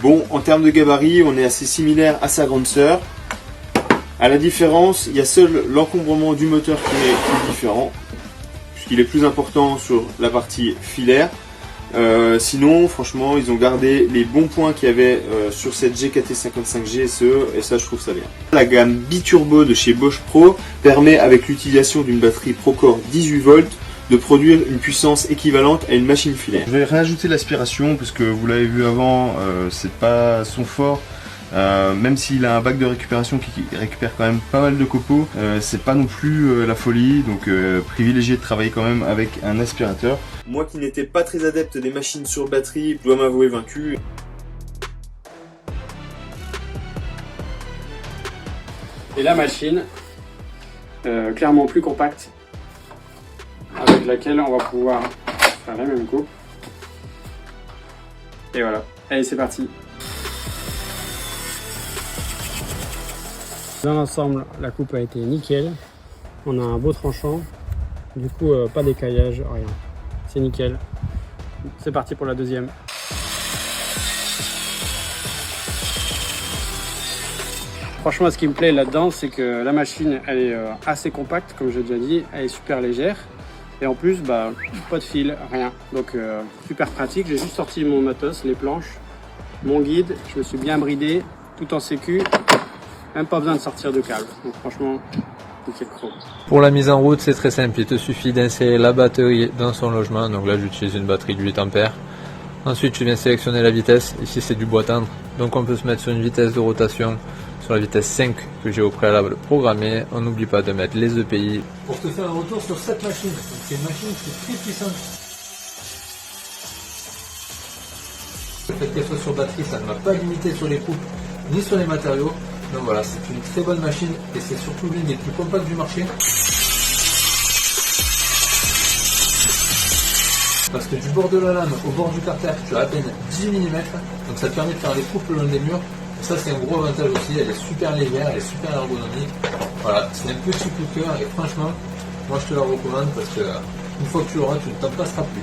Bon, en termes de gabarit, on est assez similaire à sa grande sœur. À la différence, il y a seul l'encombrement du moteur qui est différent, puisqu'il est plus important sur la partie filaire. Sinon, franchement, ils ont gardé les bons points qu'il y avait sur cette GKT55 GSE, et ça, je trouve ça bien. La gamme biturbo de chez Bosch Pro permet, avec l'utilisation d'une batterie Procore 18 volts, de produire une puissance équivalente à une machine filaire. Je vais rajouter l'aspiration, parce que vous l'avez vu avant, c'est pas son fort. Même s'il a un bac de récupération qui récupère quand même pas mal de copeaux, c'est pas non plus la folie, donc privilégié de travailler quand même avec un aspirateur. Moi qui n'étais pas très adepte des machines sur batterie, je dois m'avouer vaincu. Et la machine, clairement plus compacte, avec laquelle on va pouvoir faire la même coupe. Et voilà, allez c'est parti. Dans l'ensemble, la coupe a été nickel. On a un beau tranchant. Du coup, pas d'écaillage, rien. C'est nickel. C'est parti pour la deuxième. Franchement, ce qui me plaît là-dedans, c'est que la machine, elle est assez compacte, comme j'ai déjà dit. Elle est super légère. Et en plus, bah, pas de fil, rien. Donc, super pratique. J'ai juste sorti mon matos, les planches, mon guide. Je me suis bien bridé, tout en sécu. Même pas besoin de sortir de câble. Donc franchement, nickel pro. Pour la mise en route, c'est très simple. Il te suffit d'insérer la batterie dans son logement. Donc là, j'utilise une batterie de 8 ampères. Ensuite, tu viens sélectionner la vitesse. Ici, c'est du bois tendre. Donc on peut se mettre sur une vitesse de rotation sur la vitesse 5 que j'ai au préalable programmée. On n'oublie pas de mettre les EPI. Pour te faire un retour sur cette machine. C'est une machine qui est très puissante. Le fait qu'elle soit sur batterie, ça ne m'a pas limité sur les coupes ni sur les matériaux. Donc voilà, c'est une très bonne machine et c'est surtout l'une des plus compactes du marché. Parce que du bord de la lame au bord du carter, tu as à peine 10 mm, donc ça te permet de faire des coupes le long des murs. Et ça c'est un gros avantage aussi, elle est super légère, elle est super ergonomique. Voilà, c'est un petit coup de cœur et franchement, moi je te la recommande parce que une fois que tu l'auras, tu ne t'en passeras plus.